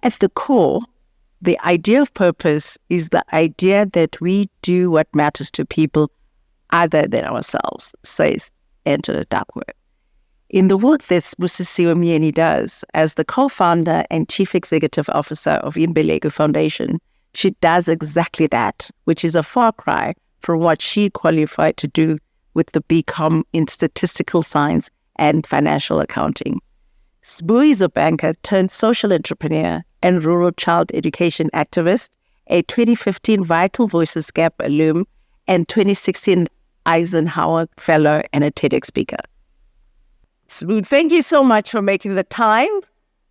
At the core, the idea of purpose is the idea that we do what matters to people other than ourselves, says Angela Duckworth. In the work that Sibusisiwe Myeni does as the co-founder and chief executive officer of Imbeleko Foundation, she does exactly that, which is a far cry from what she qualified to do with the BCom in statistical science and financial accounting. Sibu is a banker turned social entrepreneur and rural child education activist, a 2015 Vital Voices GAP Alum, and 2016 Eisenhower Fellow and a TEDx speaker. Sibu, thank you so much for making the time.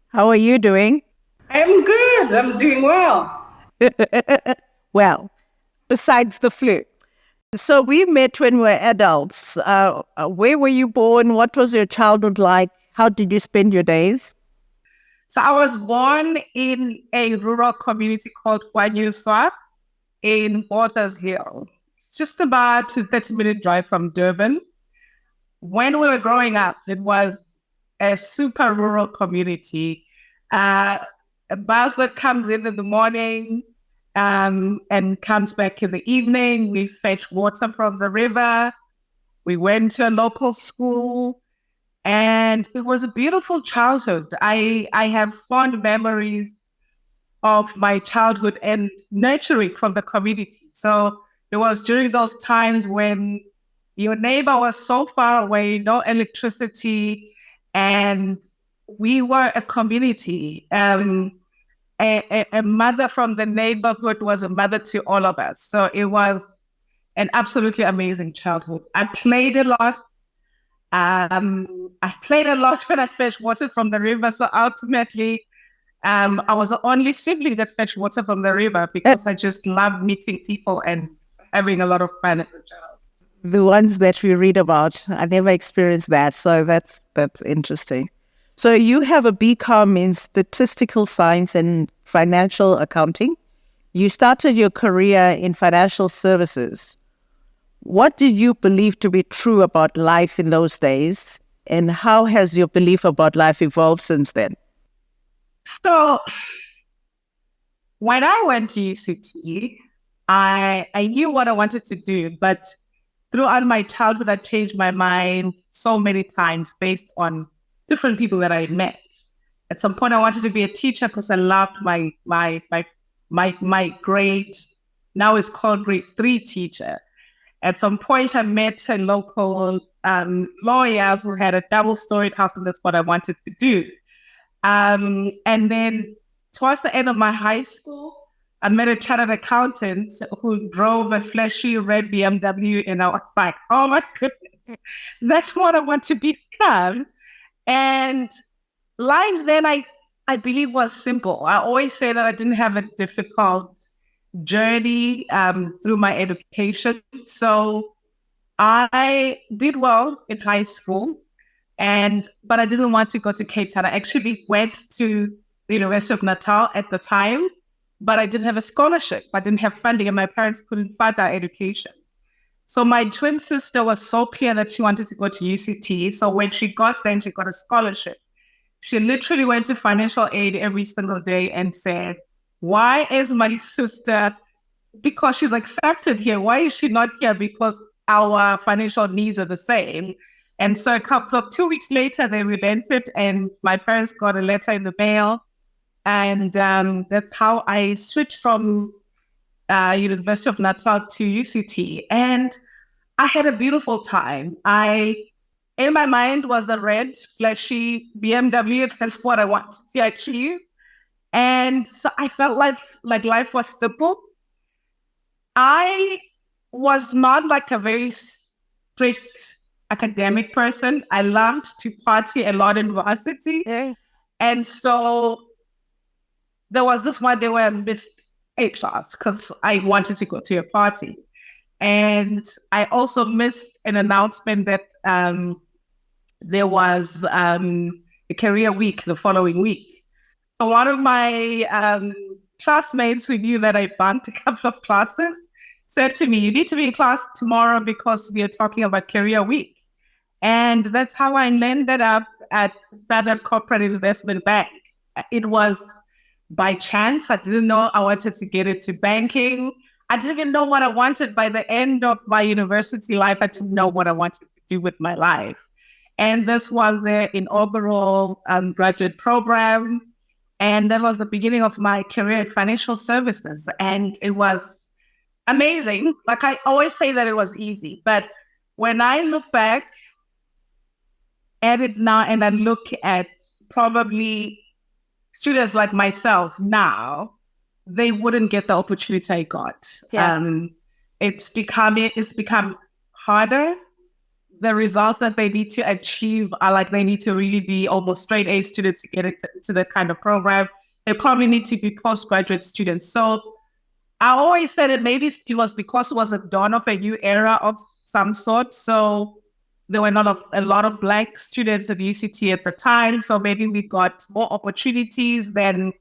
How are you doing? I'm good. I'm doing well. Well, besides the flu. So we met when we were adults. Where were you born? What was your childhood like? How did you spend your days? So I was born in a rural community called Kwanyuswa in Waters Hill. It's just about a 30-minute drive from Durban. When we were growing up, it was a super rural community. A bus that comes in the morning and comes back in the evening. We fetch water from the river. We went to a local school. And it was a beautiful childhood. I have fond memories of my childhood and nurturing from the community. So it was during those times when your neighbor was so far away, no electricity, and we were a community. A mother from the neighborhood was a mother to all of us. So it was an absolutely amazing childhood. I played a lot. I played a lot when I fetched water from the river. So ultimately, I was the only sibling that fetched water from the river because I just loved meeting people and having a lot of fun as a child. The ones that we read about, I never experienced that. So that's interesting. So you have a BCom in statistical science and financial accounting. You started your career in financial services. What did you believe to be true about life in those days? And how has your belief about life evolved since then? So when I went to UCT, I knew what I wanted to do, but throughout my childhood, I changed my mind so many times based on different people that I met. At some point, I wanted to be a teacher because I loved my grade. Now it's called grade 3 teacher. At some point, I met a local lawyer who had a double-storied house, and that's what I wanted to do. And then towards the end of my high school, I met a chartered accountant who drove a flashy red BMW, and I was like, oh my goodness, that's what I want to become. And life then, I believe, was simple. I always say that I didn't have a difficult journey through my education. So I did well in high school, but I didn't want to go to Cape Town. I actually went to the University of Natal at the time, but I didn't have a scholarship. I didn't have funding, and my parents couldn't fund our education. So my twin sister was so clear that she wanted to go to UCT. So when she got there, she got a scholarship. She literally went to financial aid every single day and said, why is my sister, because she's accepted here, why is she not here? Because our financial needs are the same. And so 2 weeks later, they relented, and my parents got a letter in the mail. And that's how I switched from University of Natal to UCT. And I had a beautiful time. In my mind was the red, flashy BMW. That's what I wanted to achieve. And so I felt like life was simple. I was not like a very strict academic person. I loved to party a lot in varsity. Yeah. And so there was this one day where I missed a class because I wanted to go to a party. And I also missed an announcement that there was a career week the following week. So one of my classmates who knew that I bunked a couple of classes said to me, you need to be in class tomorrow because we are talking about career week. And that's how I landed up at Standard Corporate Investment Bank. It was by chance. I didn't know I wanted to get into banking. I didn't even know what I wanted. By the end of my university life, I didn't know what I wanted to do with my life. And this was their inaugural graduate program. And that was the beginning of my career in financial services. And it was amazing. Like I always say that it was easy. But when I look back at it now and I look at probably students like myself now, they wouldn't get the opportunity I got. Yeah. It's become harder. The results that they need to achieve are like they need to really be almost straight A students to get into that kind of program. They probably need to be postgraduate students. So I always said that maybe it was because it was a dawn of a new era of some sort. So there were not a lot of Black students at UCT at the time. So maybe we got more opportunities than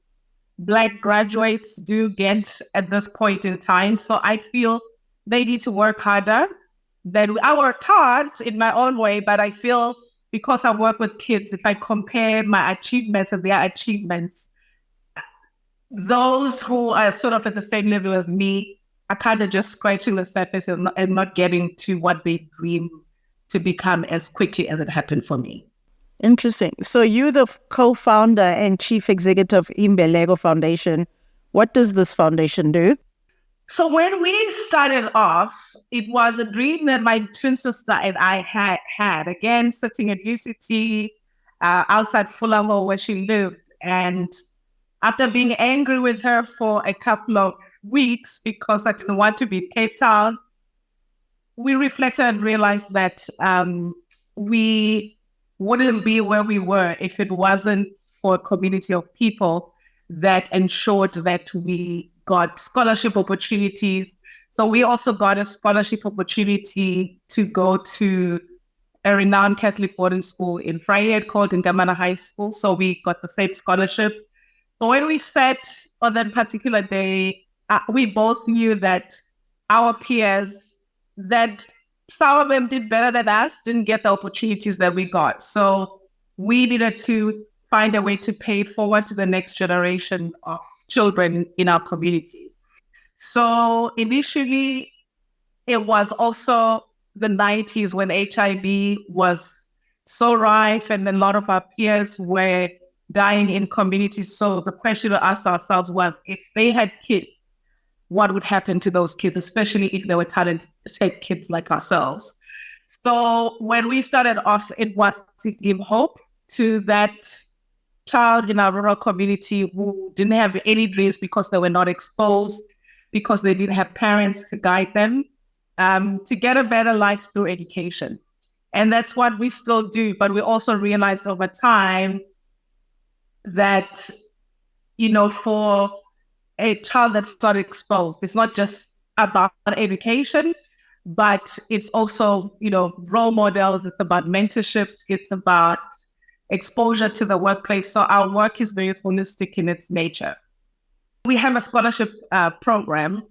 Black graduates do get at this point in time. So I feel they need to work harder. Then I worked hard in my own way, but I feel because I work with kids, if I compare my achievements and their achievements, those who are sort of at the same level as me are kind of just scratching the surface and not getting to what they dream to become as quickly as it happened for me. Interesting. So you're the co-founder and chief executive of Imbeleko Foundation. What does this foundation do? So when we started off, it was a dream that my twin sister and I had again, sitting at UCT outside Fulham where she lived. And after being angry with her for a couple of weeks because I didn't want to be in Cape Town, we reflected and realized that we wouldn't be where we were if it wasn't for a community of people that ensured that we got scholarship opportunities. So we also got a scholarship opportunity to go to a renowned Catholic boarding school in Vryheid called Ngamana High School. So we got the same scholarship. So when we sat on that particular day, we both knew that our peers, that some of them did better than us, didn't get the opportunities that we got. So we needed to find a way to pay it forward to the next generation of children in our community. So initially, it was also the 90s when HIV was so rife and a lot of our peers were dying in communities. So the question we asked ourselves was, if they had kids, what would happen to those kids, especially if they were talented kids like ourselves? So when we started off, it was to give hope to that child in our rural community who didn't have any dreams because they were not exposed, because they didn't have parents to guide them, to get a better life through education. And that's what we still do. But we also realized over time that, you know, for a child that's not exposed, it's not just about education, but it's also, you know, role models. It's about mentorship. It's about exposure to the workplace. So our work is very holistic in its nature. We have a scholarship program,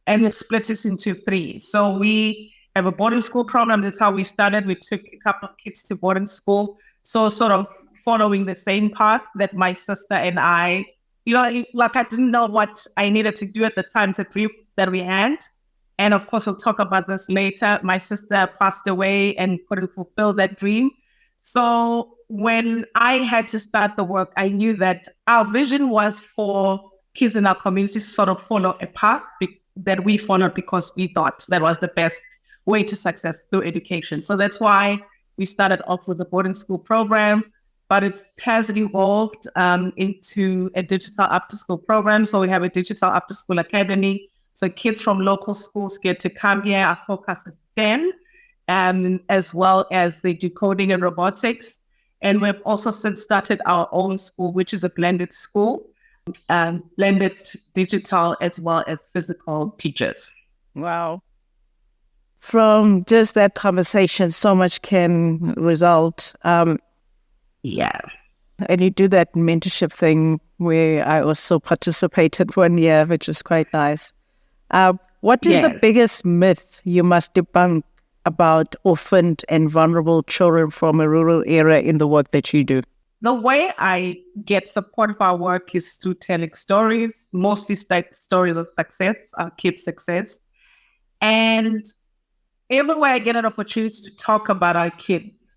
and we split it into three. So we have a boarding school program. That's how we started. We took a couple of kids to boarding school. So sort of following the same path that my sister and I, you know, like I didn't know what I needed to do at the time, the dream that we had. And of course, we'll talk about this later. My sister passed away and couldn't fulfill that dream. So when I had to start the work, I knew that our vision was for kids in our community to sort of follow a path that we followed because we thought that was the best way to success through education. So that's why we started off with the boarding school program, but it has evolved into a digital after-school program. So we have a digital after-school academy. So kids from local schools get to come here. Our focus is STEM, as well as they do coding and robotics. And we've also since started our own school, which is a blended school, blended digital as well as physical teachers. Wow. From just that conversation, so much can result. Yeah. And you do that mentorship thing where I also participated 1 year, which is quite nice. What is the biggest myth you must debunk about orphaned and vulnerable children from a rural area in the work that you do? The way I get support for our work is through telling stories, mostly stories of success, our kids' success. And everywhere I get an opportunity to talk about our kids,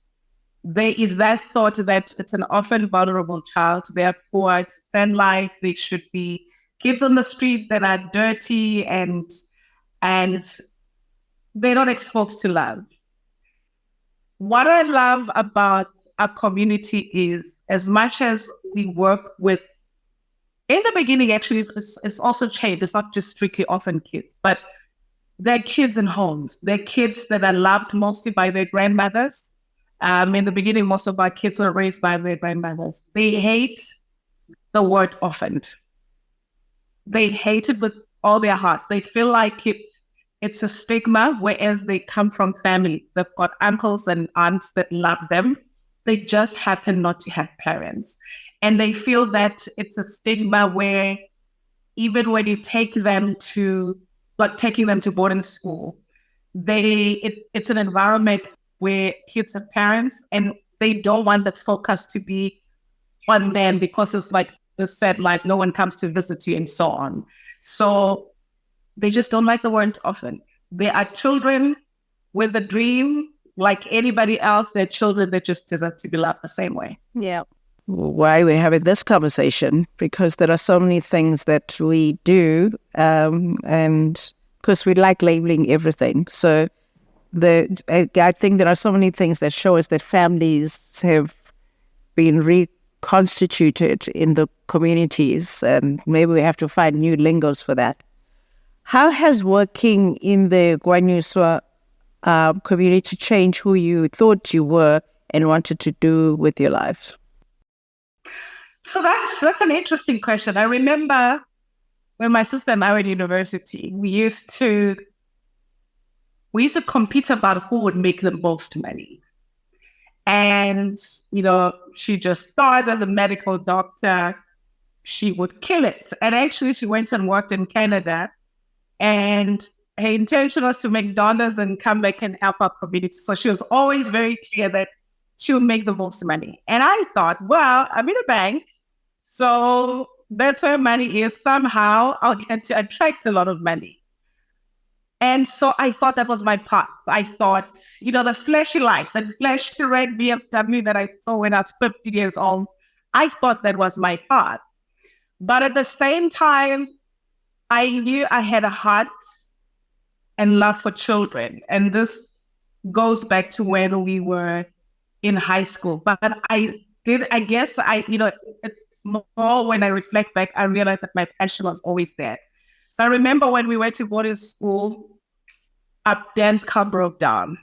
there is that thought that it's an often vulnerable child. They are poor, it's a sad life. They should be kids on the street that are dirty and they're not exposed to love. What I love about our community is, as much as we work with, in the beginning, actually, it's also changed. It's not just strictly orphan kids, but they're kids in homes. They're kids that are loved mostly by their grandmothers. In the beginning, most of our kids were raised by their grandmothers. They hate the word orphaned. They hate it with all their hearts. They feel like it's a stigma, whereas they come from families. They've got uncles and aunts that love them. They just happen not to have parents. And they feel that it's a stigma where even when you take them to, like taking them to boarding school, it's an environment where kids have parents and they don't want the focus to be on them because it's like they said, like no one comes to visit you and so on. So they just don't like the word orphan. They are children with a dream, like anybody else. They're children that just deserve to be loved the same way. Yeah. Why we're having this conversation, because there are so many things that we do, and because we like labeling everything. So I think there are so many things that show us that families have been reconstituted in the communities, and maybe we have to find new lingos for that. How has working in the Gwanyuswa community changed who you thought you were and wanted to do with your lives? So that's an interesting question. I remember when my sister and I were in university, we used to compete about who would make the most money. And, she just thought as a medical doctor, she would kill it. And actually she went and worked in Canada, and her intention was to make dollars and come back and help our community. So she was always very clear that she would make the most money. And I thought, well, I'm in a bank, so that's where money is. Somehow I'll get to attract a lot of money. And so I thought that was my path. I thought, the flashy life, that flashy red BMW that I saw when I was 50 years old, I thought that was my path. But at the same time, I knew I had a heart and love for children. And this goes back to when we were in high school. But it's more when I reflect back, I realized that my passion was always there. So I remember when we went to boarding school, our dance car broke down.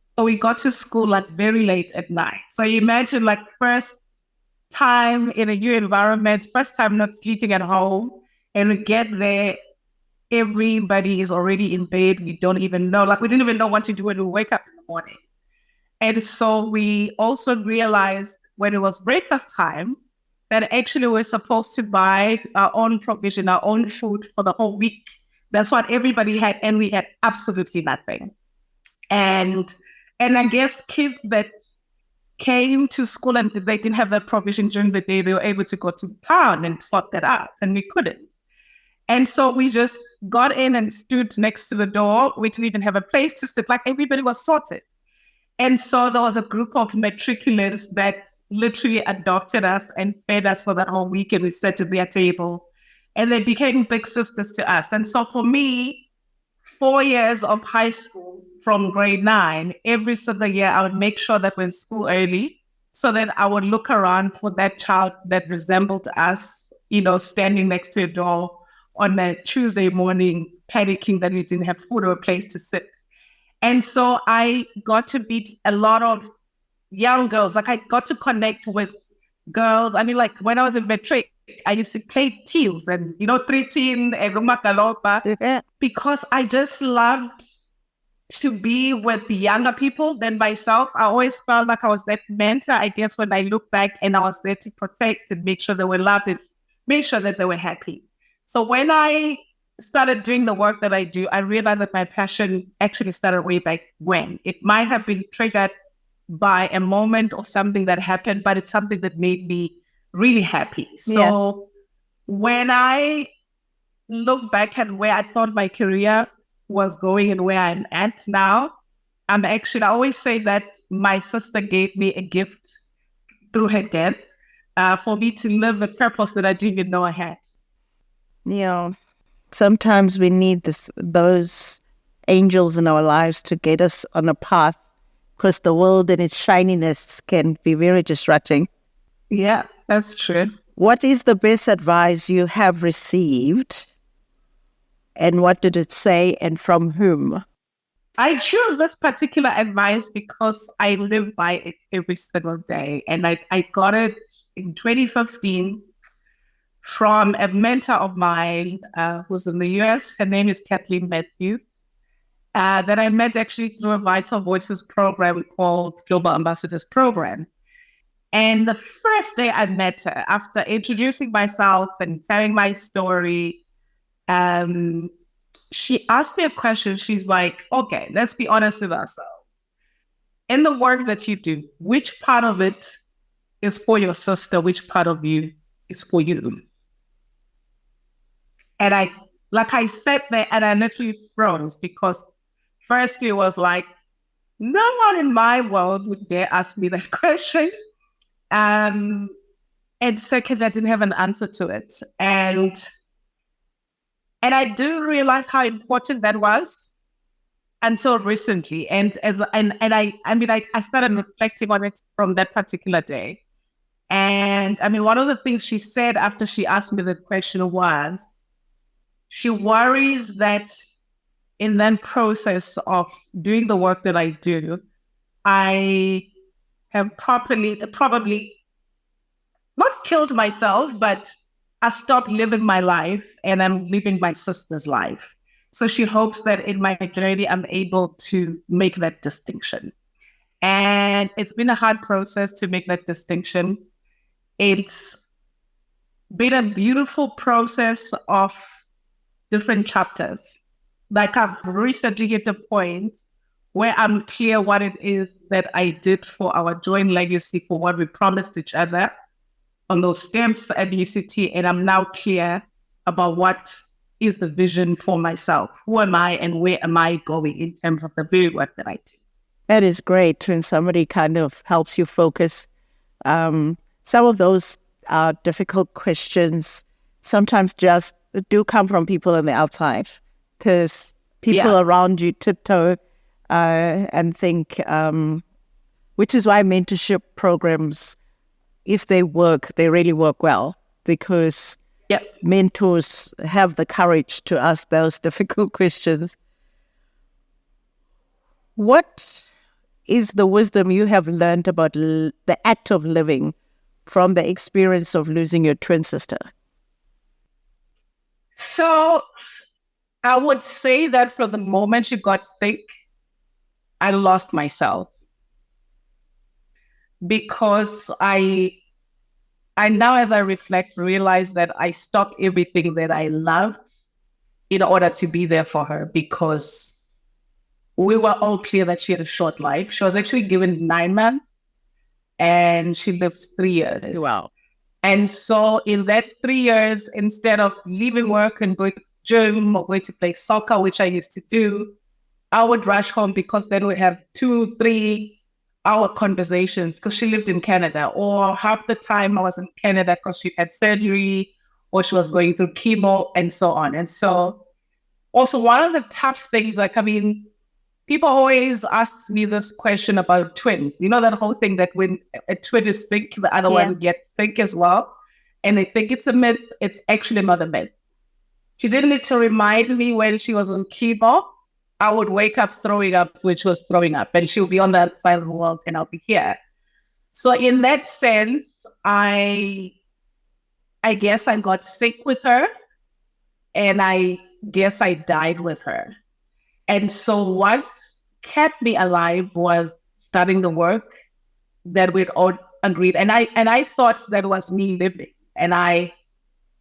So we got to school like very late at night. So you imagine like first time in a new environment, first time not sleeping at home, and we get there, everybody is already in bed. We don't even know, we didn't even know what to do when we wake up in the morning. And so we also realized when it was breakfast time that actually we're supposed to buy our own provision, our own food for the whole week. That's what everybody had, and we had absolutely nothing. And I guess kids that came to school and they didn't have that provision during the day, they were able to go to town and sort that out, and we couldn't. And so we just got in and stood next to the door. We didn't even have a place to sit, like everybody was sorted. And so there was a group of matriculants that literally adopted us and fed us for that whole week, and we sat at their table, and they became big sisters to us. And so for me, 4 years of high school from grade 9, every single year I would make sure that we're in school early so that I would look around for that child that resembled us, standing next to a door on a Tuesday morning, panicking that we didn't have food or a place to sit. And so I got to meet a lot of young girls. I got to connect with girls. When I was in matric, I used to play teals and, 13 and Rumakalopa, because I just loved to be with the younger people than myself. I always felt like I was that mentor, I guess, when I look back, and I was there to protect and make sure they were loved and make sure that they were happy. So when I started doing the work that I do, I realized that my passion actually started way back when. It might have been triggered by a moment or something that happened, but it's something that made me really happy. So when I look back at where I thought my career was going and where I'm at now, I always say that my sister gave me a gift through her death for me to live a purpose that I didn't even know I had. Yeah. Sometimes we need those angels in our lives to get us on a path, because the world and its shininess can be very distracting. Yeah, that's true. What is the best advice you have received, and what did it say, and from whom? I choose this particular advice because I live by it every single day. And I got it in 2015 from a mentor of mine who's in the US. Her name is Kathleen Matthews, that I met actually through a Vital Voices program called Global Ambassadors Program. And the first day I met her, after introducing myself and telling my story, she asked me a question. She's like, okay, let's be honest with ourselves. In the work that you do, which part of it is for your sister? Which part of you is for you? And I sat there and I literally froze, because first it was like, no one in my world would dare ask me that question. And second, I didn't have an answer to it. And I didn't realize how important that was until recently. And I started reflecting on it from that particular day. And one of the things she said after she asked me the question was, she worries that in that process of doing the work that I do, I have probably not killed myself, but I've stopped living my life and I'm living my sister's life. So she hopes that in my journey, I'm able to make that distinction. And it's been a hard process to make that distinction. It's been a beautiful process of different chapters. Like, I've recently hit a point where I'm clear what it is that I did for our joint legacy, for what we promised each other on those stamps at UCT, and I'm now clear about what is the vision for myself. Who am I and where am I going in terms of the very work that I do? That is great when somebody kind of helps you focus. Some of those difficult questions sometimes just do come from people on the outside, because people around you tiptoe and think, which is why mentorship programs, if they work, they really work well, because mentors have the courage to ask those difficult questions. What is the wisdom you have learned about the act of living from the experience of losing your twin sister? So I would say that from the moment she got sick, I lost myself, because I now, as I reflect, realize that I stopped everything that I loved in order to be there for her, because we were all clear that she had a short life. She was actually given 9 months and she lived 3 years. Wow. And so in that 3 years, instead of leaving work and going to gym or going to play soccer, which I used to do, I would rush home, because then we'd have 2-3 hour conversations, because she lived in Canada, or half the time I was in Canada because she had surgery or she was going through chemo and so on. And so also one of the tough things, people always ask me this question about twins. You know, that whole thing that when a twin is sick, the other one gets sick as well. And they think it's a myth. It's actually not a myth. She didn't need to remind me when she was on chemo. I would wake up throwing up, which was throwing up, and she'll be on the other side of the world and I'll be here. So in that sense, I guess I got sick with her, and I guess I died with her. And so what kept me alive was starting the work that we'd all agreed. And I thought that was me living. And I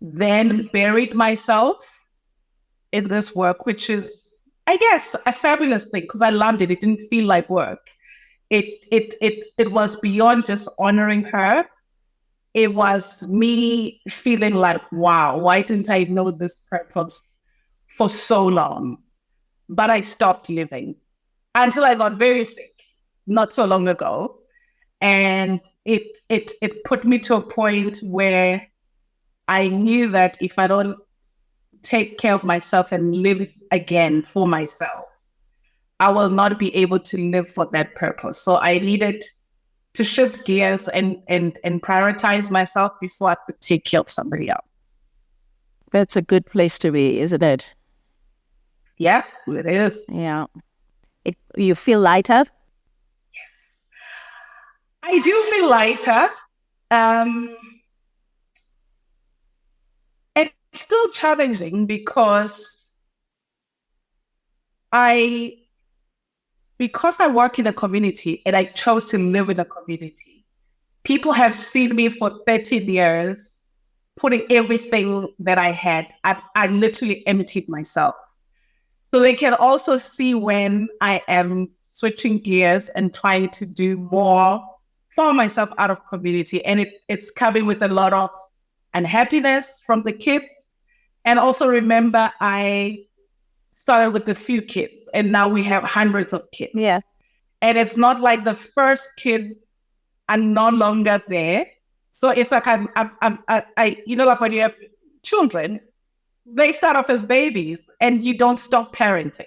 then buried myself in this work, which is, I guess, a fabulous thing because I loved it. It didn't feel like work. It was beyond just honoring her. It was me feeling like, wow, why didn't I know this purpose for so long? But I stopped living until I got very sick not so long ago. And it put me to a point where I knew that if I don't take care of myself and live again for myself, I will not be able to live for that purpose. So I needed to shift gears and prioritize myself before I could take care of somebody else. That's a good place to be, isn't it? Yeah, it is. Yeah. You feel lighter? Yes. I do feel lighter. It's still challenging because I work in a community and I chose to live in a community. People have seen me for 13 years, putting everything that I had. I literally emptied myself. So they can also see when I am switching gears and trying to do more for myself out of community. And it's coming with a lot of unhappiness from the kids. And also remember, I started with a few kids and now we have hundreds of kids. Yeah. And it's not like the first kids are no longer there. So it's like like when you have children, they start off as babies and you don't stop parenting.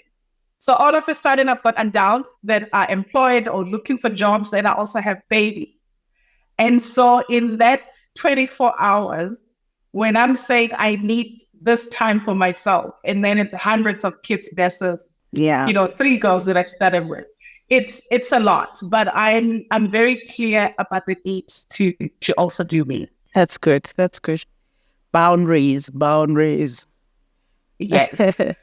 So all of a sudden I've got adults that are employed or looking for jobs and I also have babies. And so in that 24 hours, when I'm saying I need this time for myself, and then it's hundreds of kids versus 3 girls that I started with, it's a lot. But I'm very clear about the need to also do me. That's good. Boundaries. Yes.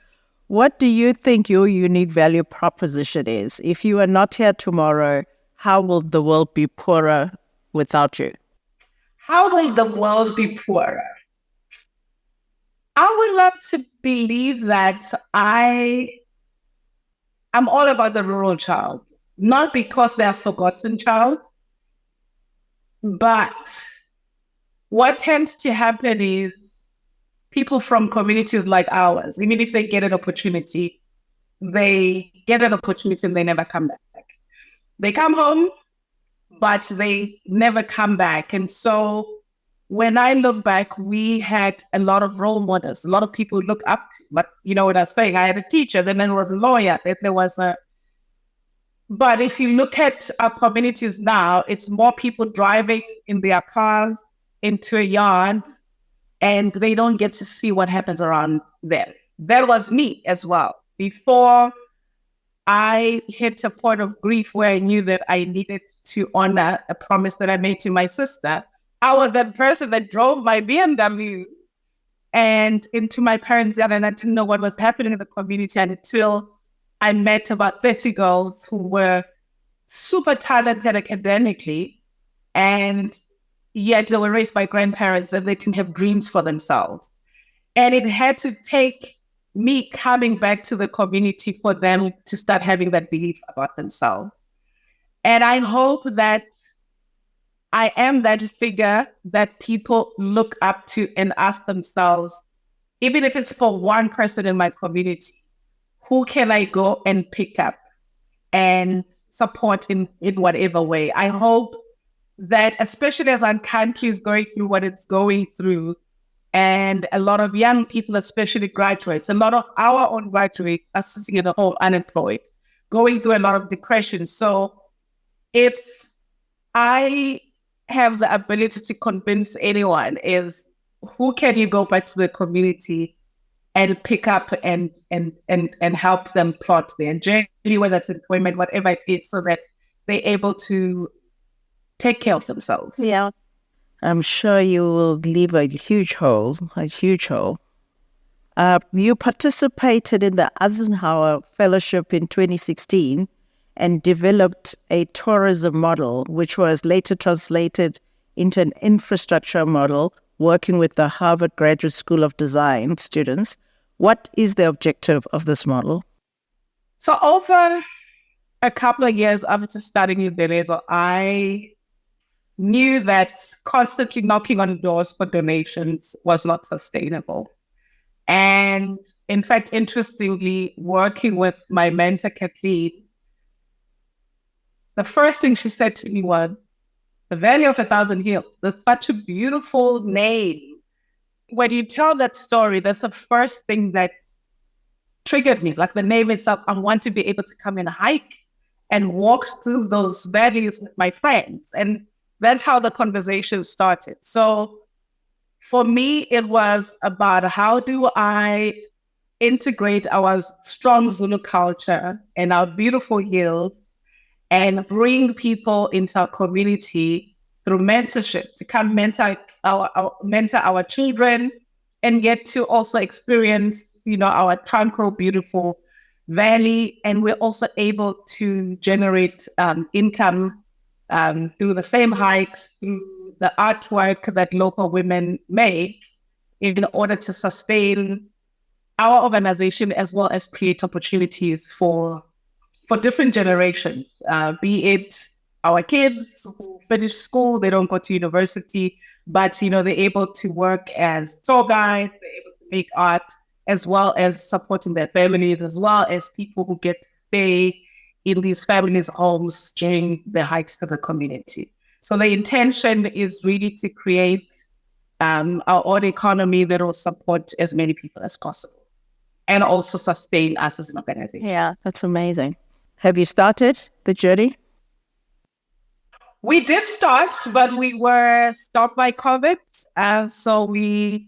What do you think your unique value proposition is? If you are not here tomorrow, how will the world be poorer without you? How will the world be poorer? I would love to believe that I'm all about the rural child, not because they're a forgotten child, but what tends to happen is people from communities like ours, even if they get an opportunity, and they never come back. They come home, but they never come back. And so when I look back, we had a lot of role models, a lot of people look up to. But you know what I was saying? I had a teacher, then there was a lawyer, then there was a... But if you look at our communities now, it's more people driving in their cars into a yard and they don't get to see what happens around them. That was me as well. Before I hit a point of grief where I knew that I needed to honor a promise that I made to my sister, I was that person that drove my BMW and into my parents' yard, and I didn't know what was happening in the community until I met about 30 girls who were super talented academically, and yet they were raised by grandparents and they didn't have dreams for themselves. And it had to take me coming back to the community for them to start having that belief about themselves. And I hope that I am that figure that people look up to and ask themselves, even if it's for one person in my community, who can I go and pick up and support in whatever way? I hope that, especially as our country is going through what it's going through, and a lot of young people, especially graduates, a lot of our own graduates are sitting at home unemployed, going through a lot of depression. So if I have the ability to convince anyone, is who can you go back to the community and pick up and help them plot their journey, whether it's employment, whatever it is, so that they're able to take care of themselves. Yeah. I'm sure you will leave a huge hole. You participated in the Eisenhower Fellowship in 2016 and developed a tourism model, which was later translated into an infrastructure model, working with the Harvard Graduate School of Design students. What is the objective of this model? So over a couple of years after studying in Imbeleko, I knew that constantly knocking on doors for donations was not sustainable. And in fact, interestingly, working with my mentor, Kathleen, the first thing she said to me was, the Valley of 1,000 Hills. That's such a beautiful name. When you tell that story, that's the first thing that triggered me. Like the name itself, I want to be able to come and hike and walk through those valleys with my friends. And that's how the conversation started. So for me, it was about how do I integrate our strong Zulu culture and our beautiful hills and bring people into our community through mentorship to come mentor our children and get to also experience, our tranquil, beautiful valley. And we're also able to generate income through the same hikes, through the artwork that local women make in order to sustain our organization as well as create opportunities for different generations, be it our kids who finish school, they don't go to university, but, they're able to work as tour guides, they're able to make art, as well as supporting their families, as well as people who get to stay in these families' homes during the hikes to the community. So the intention is really to create our own economy that will support as many people as possible and also sustain us as an organization. Yeah, that's amazing. Have you started the journey? We did start, but we were stopped by COVID. So we're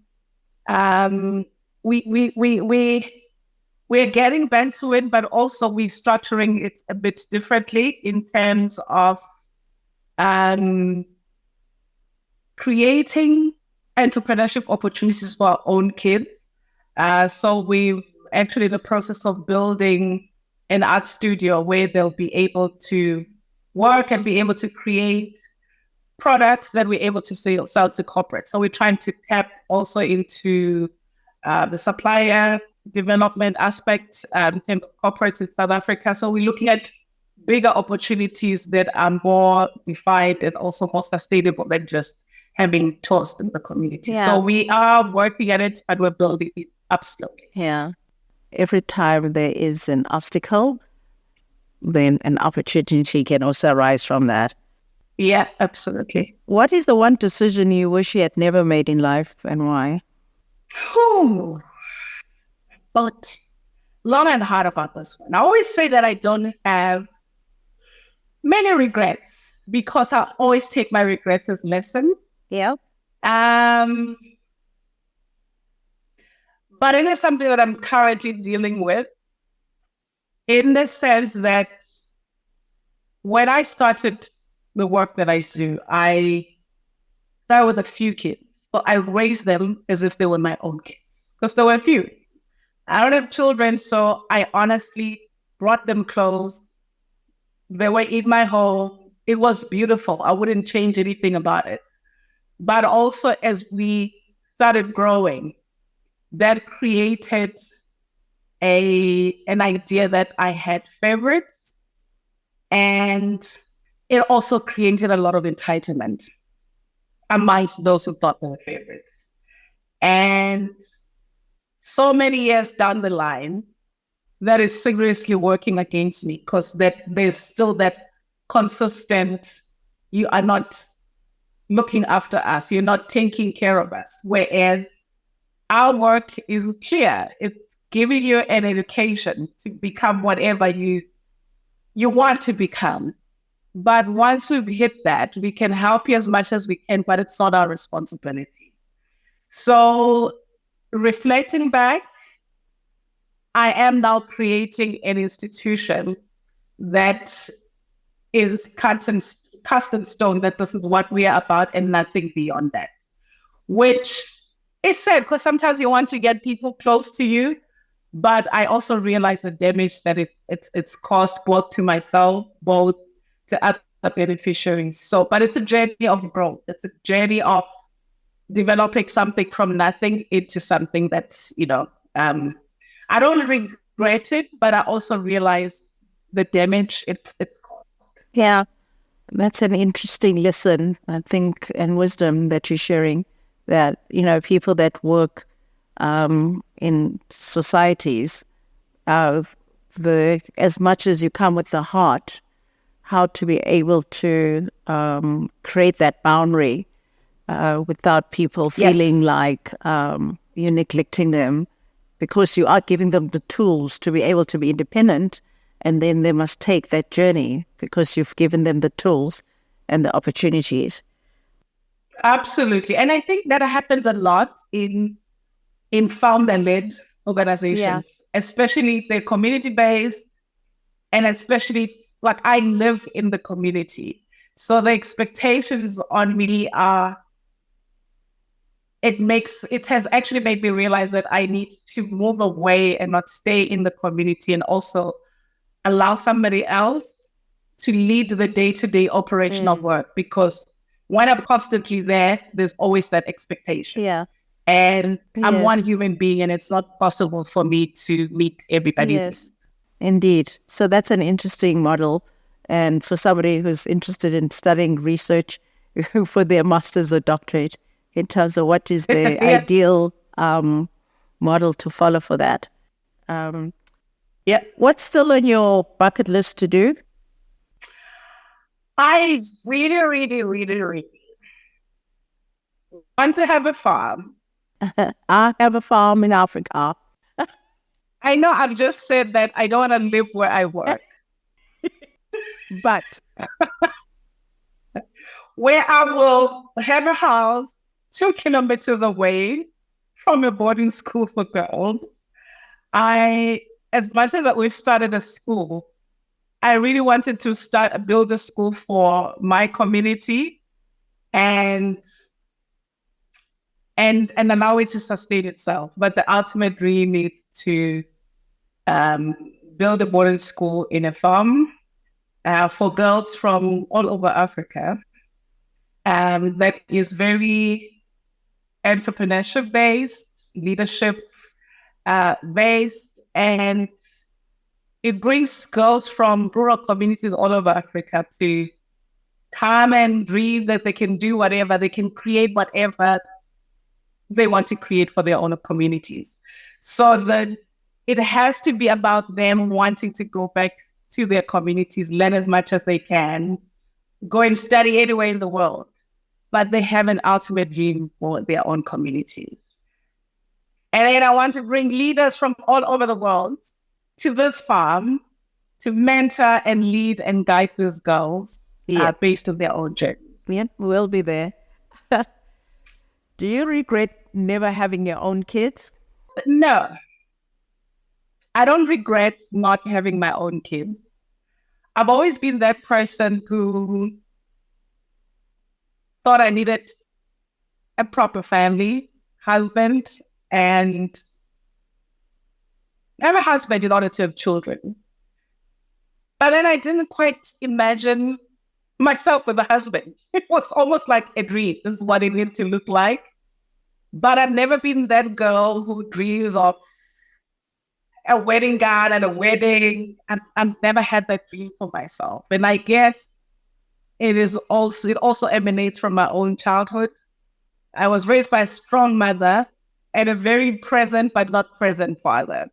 getting back to it, but also we're structuring it a bit differently in terms of creating entrepreneurship opportunities for our own kids. So we're actually in the process of building an art studio where they'll be able to work and be able to create products that we're able to sell to corporate. So we're trying to tap also into the supplier development aspect in terms of corporates in South Africa. So we're looking at bigger opportunities that are more defined and also more sustainable than just having toast in the community. Yeah. So we are working at it, but we're building it up slowly. Yeah. Every time there is an obstacle, then an opportunity can also arise from that. Yeah, absolutely. What is the one decision you wish you had never made in life and why? But long and hard about this one. I always say that I don't have many regrets because I always take my regrets as lessons. Yeah. But it is something that I'm currently dealing with in the sense that when I started the work that I do, I started with a few kids. So I raised them as if they were my own kids because there were a few. I don't have children, so I honestly brought them clothes. They were in my home. It was beautiful. I wouldn't change anything about it. But also as we started growing, that created an idea that I had favorites, and it also created a lot of entitlement amongst those who thought they were favorites. And so many years down the line, that is seriously working against me because there's still that consistent, you are not looking after us, you're not taking care of us. Whereas our work is clear. It's giving you an education to become whatever you want to become. But once we've hit that, we can help you as much as we can, but it's not our responsibility. So reflecting back, I am now creating an institution that is cast in stone, that this is what we are about and nothing beyond that. Which is sad because sometimes you want to get people close to you, but I also realize the damage that it's caused both to myself, both to other beneficiaries. So, but it's a journey of growth. It's a journey of developing something from nothing into something that's, I don't regret it, but I also realize the damage it's caused. Yeah, that's an interesting lesson, I think, and wisdom that you're sharing, that, people that work in societies, as much as you come with the heart, how to be able to create that boundary without people feeling like you're neglecting them, because you are giving them the tools to be able to be independent, and then they must take that journey because you've given them the tools and the opportunities. Absolutely. And I think that happens a lot in founder-led organizations, especially if they're community-based, and especially like I live in the community. So the expectations on me are, it has actually made me realize that I need to move away and not stay in the community, and also allow somebody else to lead the day-to-day operational work, because when I'm constantly there, there's always that expectation. Yeah. And I'm one human being, and it's not possible for me to meet everybody. Yes, indeed. So that's an interesting model. And for somebody who's interested in studying research for their master's or doctorate, in terms of what is the ideal model to follow for that. What's still on your bucket list to do? I really want to have a farm. I have a farm in Africa. I know I've just said that I don't want to live where I work. But where I will have a house 2 kilometers away from a boarding school for girls. As much as that we've started a school, I really wanted to build a school for my community and allow it to sustain itself. But the ultimate dream is to build a boarding school in a farm for girls from all over Africa. That is very entrepreneurship based, leadership based, and it brings girls from rural communities all over Africa to come and dream that they can do whatever, they can create whatever they want to create for their own communities. So that it has to be about them wanting to go back to their communities, learn as much as they can, go and study anywhere in the world, but they have an ultimate dream for their own communities. And then I want to bring leaders from all over the world to this farm to mentor and lead and guide these girls based on their own journeys. Yeah, we'll be there. Do you regret never having your own kids? No. I don't regret not having my own kids. I've always been that person who thought I needed a proper family, husband, and have a husband in order to have children. But then I didn't quite imagine myself with a husband. It was almost like a dream. This is what it needed to look like. But I've never been that girl who dreams of a wedding gown and a wedding. I've never had that dream for myself. And I guess it also emanates from my own childhood. I was raised by a strong mother and a very present but not present father.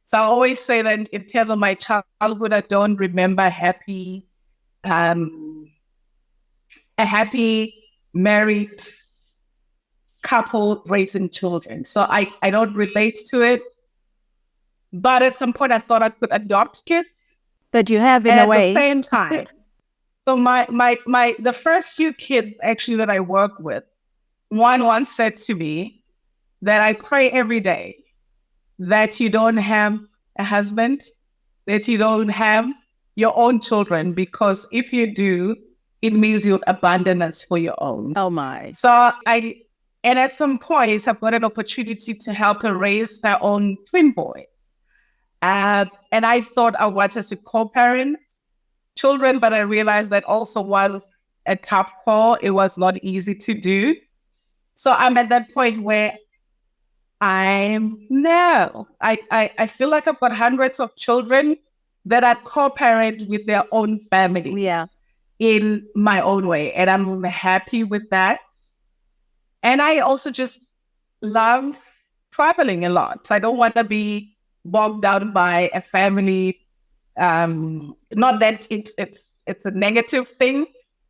So I always say that in terms of my childhood, I don't remember a happy married couple raising children. So I don't relate to it. But at some point I thought I could adopt kids. That you have in a way. At the same time. So the first few kids actually that I work with, one once said to me that I pray every day that you don't have a husband, that you don't have your own children, because if you do, it means you'll abandon us for your own. Oh my. So and at some point, I've got an opportunity to help her raise their own twin boys. And I thought I wanted to co-parent children, but I realized that also was a tough call. It was not easy to do. So I'm at that point where I feel like I've got hundreds of children that I co-parent with their own families in my own way. And I'm happy with that. And I also just love traveling a lot. I don't want to be bogged down by a family. Not that it's a negative thing,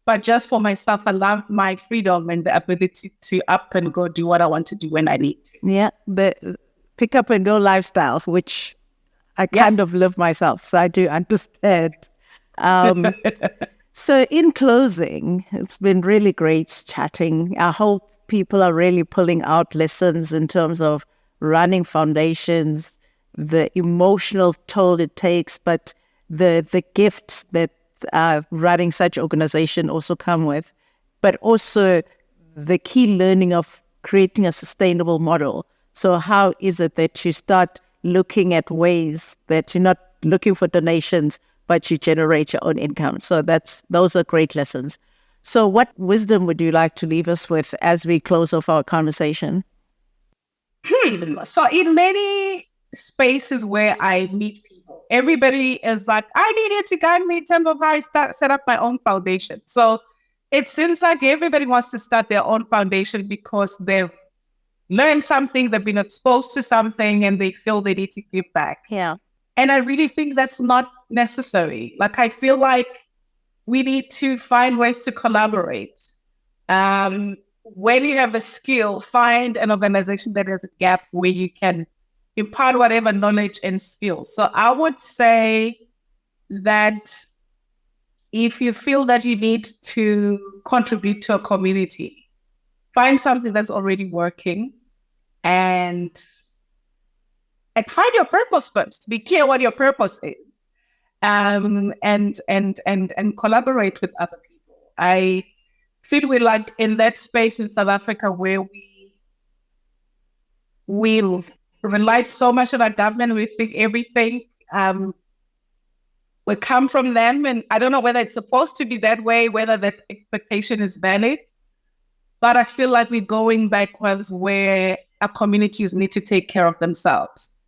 but just for myself, I love my freedom and the ability to up and go do what I want to do when I need to. Yeah, the pick up and go lifestyle, which I kind of live myself, so I do understand. So in closing, it's been really great chatting. I hope people are really pulling out lessons in terms of running foundations, the emotional toll it takes, but the gifts that running such organization also come with, but also the key learning of creating a sustainable model. So how is it that you start looking at ways that you're not looking for donations, but you generate your own income? So those are great lessons. So what wisdom would you like to leave us with as we close off our conversation? So in many spaces where I meet people, everybody is like, I needed to guide me in terms of how I set up my own foundation. So it seems like everybody wants to start their own foundation because they've learned something, they've been exposed to something, and they feel they need to give back. Yeah. And I really think that's not necessary. Like, I feel like we need to find ways to collaborate. When you have a skill, find an organization that has a gap where you can impart whatever knowledge and skills. So I would say that if you feel that you need to contribute to a community, find something that's already working and find your purpose first. Be clear what your purpose is, and collaborate with other people. I feel we're like in that space in South Africa where we relied so much on our government. We think everything will come from them, and I don't know whether it's supposed to be that way, whether that expectation is valid. But I feel like we're going backwards where our communities need to take care of themselves.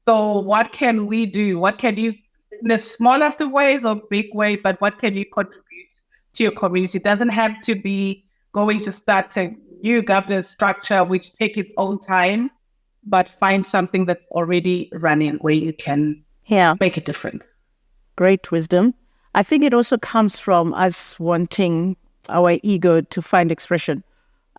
So what can we do? What can you, in the smallest of ways or big way, but what can you contribute to your community? It doesn't have to be going to start a new governance structure, which take its own time, but find something that's already running where you can make a difference. Great wisdom. I think it also comes from us wanting our ego to find expression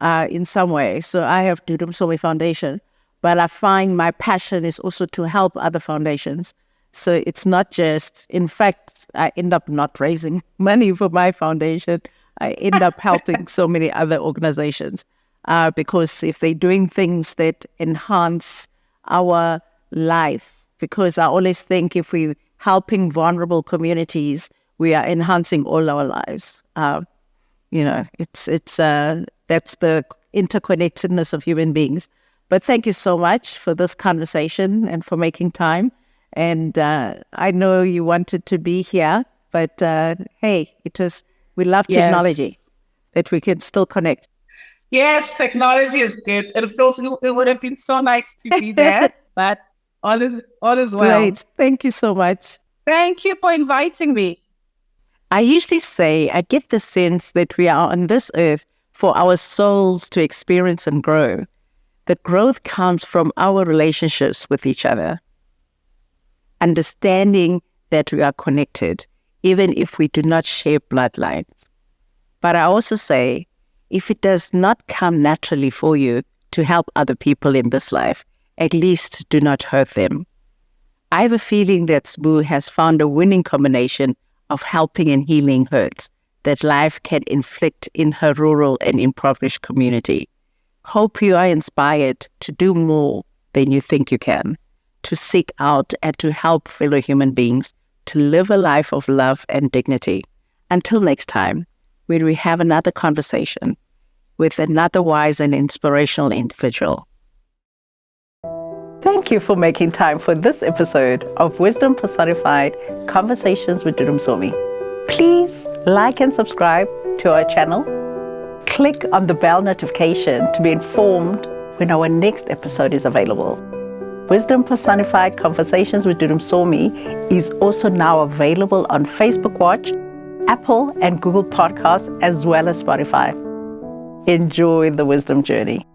in some way. So I have Dudu Msomi Foundation, but I find my passion is also to help other foundations. So it's not just, in fact, I end up not raising money for my foundation. I end up helping so many other organizations because if they're doing things that enhance our life, because I always think if we're helping vulnerable communities, we are enhancing all our lives. That's the interconnectedness of human beings. But thank you so much for this conversation and for making time. And I know you wanted to be here, but hey, we love technology, that we can still connect. Yes, technology is good. It would have been so nice to be there, but all is well. Great. Thank you so much. Thank you for inviting me. I usually say I get the sense that we are on this earth for our souls to experience and grow. The growth comes from our relationships with each other. Understanding that we are connected, even if we do not share bloodlines. But I also say, if it does not come naturally for you to help other people in this life, at least do not hurt them. I have a feeling that Sibu has found a winning combination of helping and healing hurts that life can inflict in her rural and impoverished community. Hope you are inspired to do more than you think you can, to seek out and to help fellow human beings to live a life of love and dignity. Until next time, when we have another conversation with another wise and inspirational individual. Thank you for making time for this episode of Wisdom Personified Conversations with Dudu Msomi. Please like and subscribe to our channel. Click on the bell notification to be informed when our next episode is available. Wisdom Personified Conversations with Dudu Msomi is also now available on Facebook Watch, Apple and Google Podcasts, as well as Spotify. Enjoy the wisdom journey.